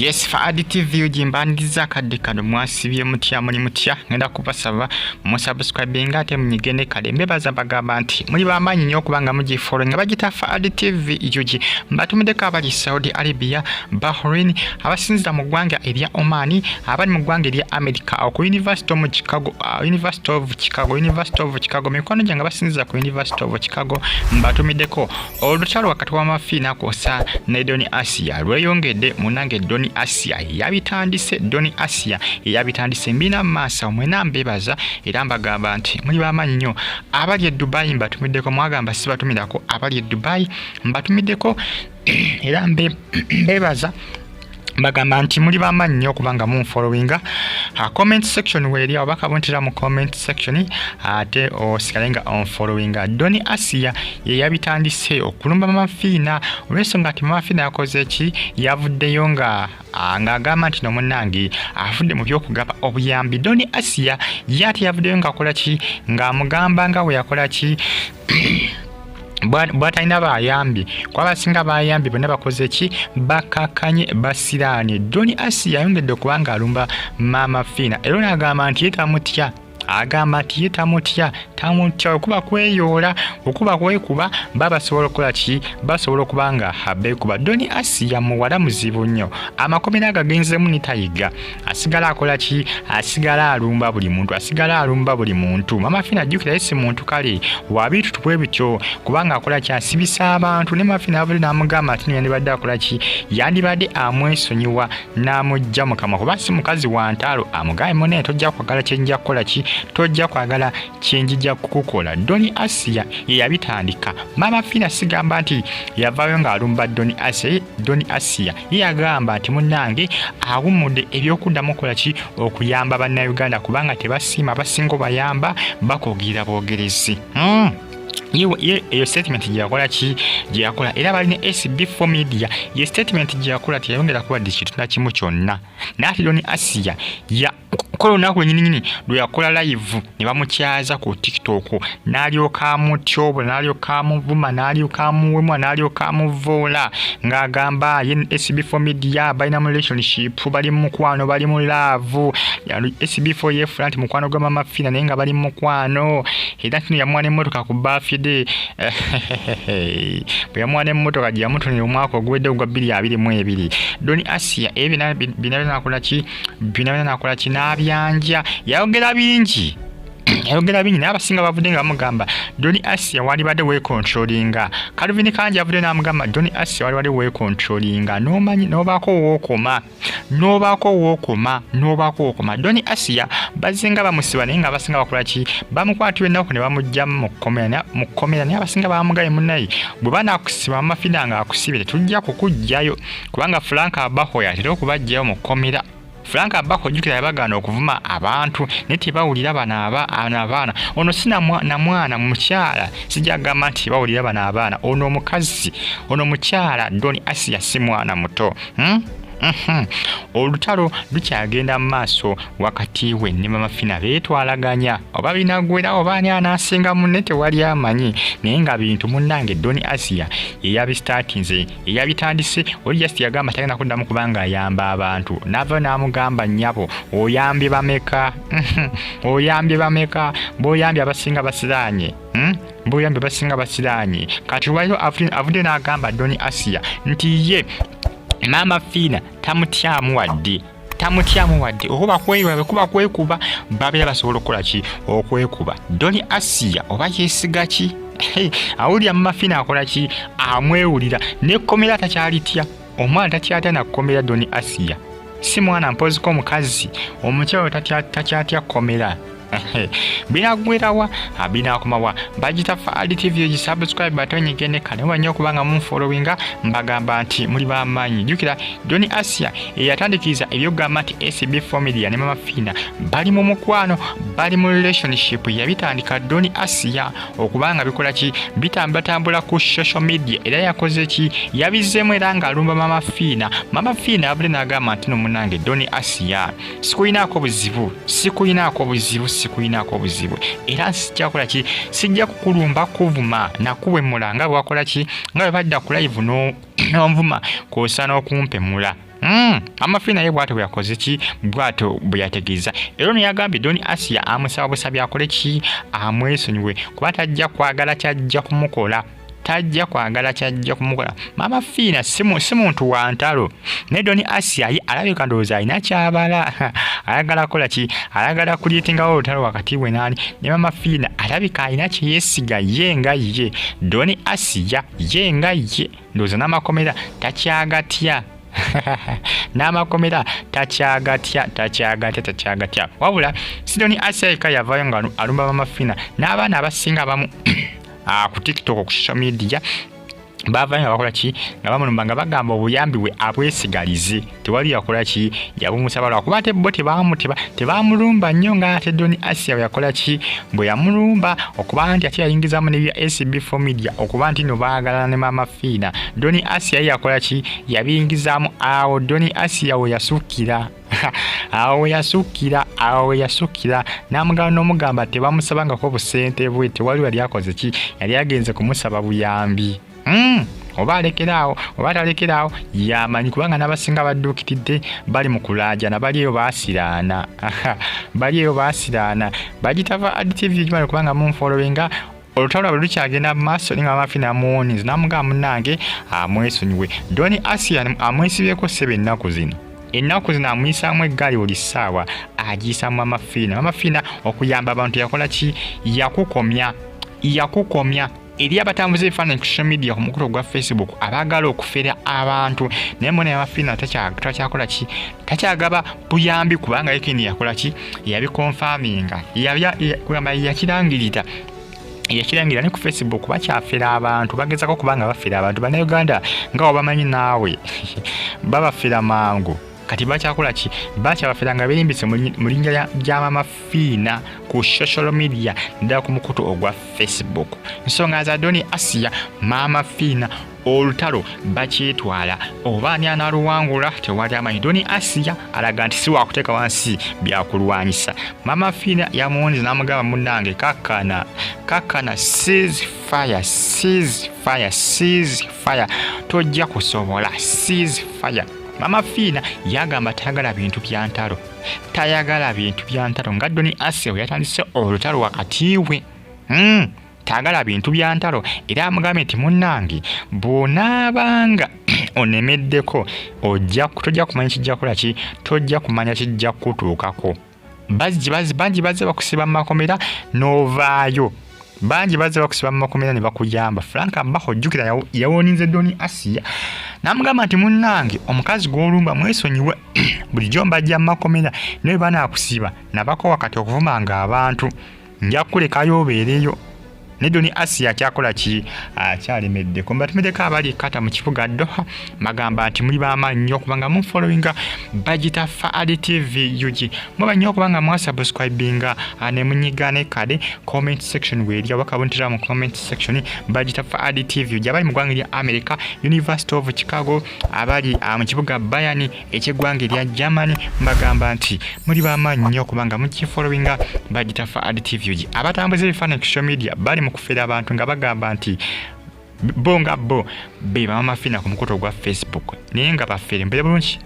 Yes, for additive ujimbandiza kade kano mwasibye mutya muli mutya ngenda kubasaba musubscribing ate munyigende kale mbebaza bagamba nti muli bamanyi nnyo kubanga mugifollow nga bagita for additive yuji mbatumideko abali Saudi Arabia, Bahrain, abasinzira mu ggwanga erya Oman, abali mu ggwanga erya America ku University of Chicago, University of Chicago mikono gyange basinzira ku University of Chicago mbatumideko olutaalo wakati wa Maama Fina Akiguddeko ne Doni Asiya Lweyongedde munange Doni Asiya yabitandise mbina masa mwena mbebaza era mbagamba nti muli bamanyi nnyo abali e Dubai mbatumiddeko mwagamba sibatumidako abali e Dubai mbatumiddeko era mbebaza bagamba nti muli bamanyi nnyo kubanga munfollowinga comment section weri abaka bontera mu comment section ate osikalenga on followinga Doni Asiya ye yabitandise okulumba Maama Fina olw'ensonga nti Maama Fina yakoze ki yavuddeyo nga agamba nti nomunange avudde mu byokugaba obuyambi. Doni Asiya yati yavuddeyo nga akola ki nga amugamba nga we yakola ki bwatalina bayambi kwabasinga bayambi bonna bakoze ki bakakanye basirane. Doni Asiya yayongedde okubanga alumba Maama Fina era n'agamba nti yetamutya tamutya okuba kweyoola okuba kwekuba basobola okukola ki basobola okubanga habekuba. Doni Asiya muwala muzibu nnyo amakomera agagenzemu nitayiga asigala akola ki asigala alumba buli muntu Maama Fina ajjukira yesi muntu kale wabitu tubwe bityo kubanga akola ki asibisa abantu ne Maama Fina abuli n'amugamba ati yandibadde akola ki yandibadde amwesonyiwa n'amujja mukama kuba si mukazi wa ntaalo amugaye mune tojja kwagala kyenja kukola ki tojja kwagala kyenjija kukukola. Doni Asiya ye yabitandika. Maama Fina sigamba nti yavaayo ng'alumba Doni Asiya ye yagamba nti munnange awumudde ebyokuddamu okukola ki okuyamba bannayuganda kubanga tebasiima abasinga bayamba bakogira boogerezi. Iyo statement gyakola ki gyakola era balina SB4 media ye statement gyakola tiyayongera kuba dikitu na kimu kyonna nati Doni Asiya ya kola olunaku lwenyininyini lwe yakola live ne bamukyaza ku TikTok n'alyoka amutyobo n'alyoka amuvuma n'alyoka amuwemwa n'alyoka amuvoola ng'agamba ye SB4 media balina mu relationship bali mu mukwano bali mu love SB4 yeefula nti mukwano gwa Maama Fina naye nga bali mu mukwano era kino yamwana emmotoka ku birthday bwe yamwana emmotoka gye yamutonera omwaka oguwedde ogwa 2022. Doni Asiya bina nakola ki n'abyanja yayogera bingi naye abasinga bavudde nga bamugamba Doni Asiya walibadde weekontrolinga. Calvin Kanja avudde n'amugamba Doni Asiya walibadde weekontrolinga n'omanyi n'obaako wookoma. Doni Asiya bazinga bamusiba naye nga abasinga bakola ki bamukwatira ennaku ne bamujja mu kkomera naye abasinga bamugaye munnaye bwe banaakusiba Maama Fina nga akusibire tujja kukugjayo kubanga Frank Abaho yatera okubajjayo mu kkomera. Frank Abaho jukira yabagana okuvuma abantu ne tebawulira bana abaana ono sina na mwana mukyala sijagamba nti bawulira bana abaana ono omukazi ono mukyala Doni Asiya si mwana muto. Olutaalo lukyagenda mu maaso wakati we ne Maama Fina beetwalaganya oba binagwera oba ani anaasinga munne tewali amanyi naye nga bintu munnange Doni Asiya eyabitandise oli just yagamba tagenda kuddamu kubanga ayamba abantu nava n'amugamba nnyabo oyambye bameka bw'oyambye abasinga basiraanye kati lwaliro avudde n'agamba Doni Asiya nti ye Maama Fina tamutyamu wadde okuba kwekuba babeera basobola okukola ki okwekuba. Doni Asiya oba yeesiga ki awulira Maama Fina akola ki amwewulira nekkomera takyalitya omwana takyatya nakkomera. Doni Asiya si mwana mpoziko omukazi omukyalo takyatya kkomera binagwerawa binakomawa bagita for additive subscribe button nyigende kale wanyo kubanga munfollowinga mbagamba nti muli bamanyi jukira Doni Asiya eyatandikiriza ebyogamba nti SB4 media ne Maama Fina bali mu mukwano bali mu relationship yabitandika Doni Asiya okubanga bikola ki bitambula ku social media era yakoze ki yabizemu era nga alumba Maama Fina abule n'agamba nti nomunange Doni Asiya sikuyinaako buzibu era sijja ki sijja kukulumba kuvuma nakuwemula nga bwakola ki nga badda ku live no nvuma kosa n'okumpemula Maama Fina ye bw'atyo bwe yakoze ki bw'atyo bwe yategeeza era ono yagambye Doni Asiya amusaba busabye akole ki amwesonyiwe kuba tajja kwagala kyajja kumukola Maama Fina si muntu wa ntalo ne Doni Asiya ye alabika ndowooza alina kyabala ayagala kola ki ayagala kuliitingawo olutalo wakati we nani ne Maama Fina alabika alina kye yeesiga ye nga ye Doni Asiya ye nga ye ndowooza n'amakomera takyagatya n'amakomera takyagatya wabula si Doni Asiya yekka yavaayo nga alumba Maama Fina n'abaana abasinga abamu ku TikTok ku social media bavaayo nga bakola ki nga bamulumba nga bagamba obuyambi bwe abwesigalize tewali yakola ki yabumusaba lwakuba ate bo tebamulumba nnyo nga ate Doni Asiya bwe yakola ki bwe yamulumba okuba nti ate yayingizaamu nebya SB4 media okuba nti no baagalana ne Maama Fina Doni Asiya yakola ki yabiyingizaamu awo Doni Asiya we yasukira awo yasukira n'omugamba tebamusabangako busente bwe tewali wali akoze ki yali agenze kumusaba buyambi oba alekeraawo oba talekerawo yamanyi kubanga n'abasinga badduukiridde bali mu kulaajana bali eyo baasiraana bagitava adtv gimala kubanga munfolowenga olutalo lwe lukyagenda mu maaso ninga Maama Fina amuwoniza n'amugamba munnange amwesonyiwe Doni Asiya amwesibyeko ssebe ennaku zino amuyisaamu eggaali buli ssaawa agiyisaamu Maama Fina okuyamba abantu yakola ki yakukomya eri abatambuza ebifaananyi ku social media ku mukutu gwa Facebook abaagala okufera abantu naye mbona Maama Fina takyakola ki takyagaba buyambi kubanga yekini yakola ki yabikonfaminga yakirangirira ne ku Facebook bakyafera abantu bagezako kubanga bafera abantu bannayuganda nga obamanyi naawe babafera mangu kati bakyakola ki bakyabafera nga berimbise mu linnya lya Maama Fina ku social media ddala ku mukutu ogwa Facebook ensonga za Doni Asiya Maama Fina olutalo bakyetwala oba ani analuwangula tewali amanyi Doni Asiya alaga nti si wakuteeka wansi byakulwanyisa Maama Fina yamuwoniza n'amugamba munnange kakkana cease fire tojja kusobola cease fire Maama Fina yagamba tayagala bintu bya ntalo nga Doni Asiya we yatandise olutalo wakati we tayagala bintu bya ntalo era amugambye nti munnange bw'onaabanga onemeddeko tojja kumanya kijja kukola ki tojja kumanya kijja kutuukako bangi bazze bakusiba mu makomera n'ovaayo bangi bazze bakusiba mu makomera ne bakuyamba Franka Mbako ojjukira yawoninze Doni Asiya n'amugamba nti munnange omukazi gw'olumba mwesonyiwe bulijjo mbajja mu makomera naye banaakusiba nabako wakati okuvumanga abantu nja kukulekayo obeereyo ne Doni Asiya akyakola ki akyalemeddeko mbatumeddeko abali kata mu kibuga Doha magamba nti muli b'amaanyi nnyo okubanga munfollowinga bagita Faadi TV UG muba nnyo okubanga mwasubscribinga ne munyiga ne kade comment section weerya bakabuntira mu comment section bagita Faadi TV UG abali mu ggwanga lya America University of Chicago abali mu kibuga Bayern eky'eggwanga lya Germany mbagamba nti muli b'amaanyi nnyo okubanga mukifollowinga bagita Faadi TV UG abatambuza ebifaananyi ku social media bali kufera abantu nga bagamba nti bo be Maama Fina ku mukutu gwa Facebook naye nga bafere mbere bulungi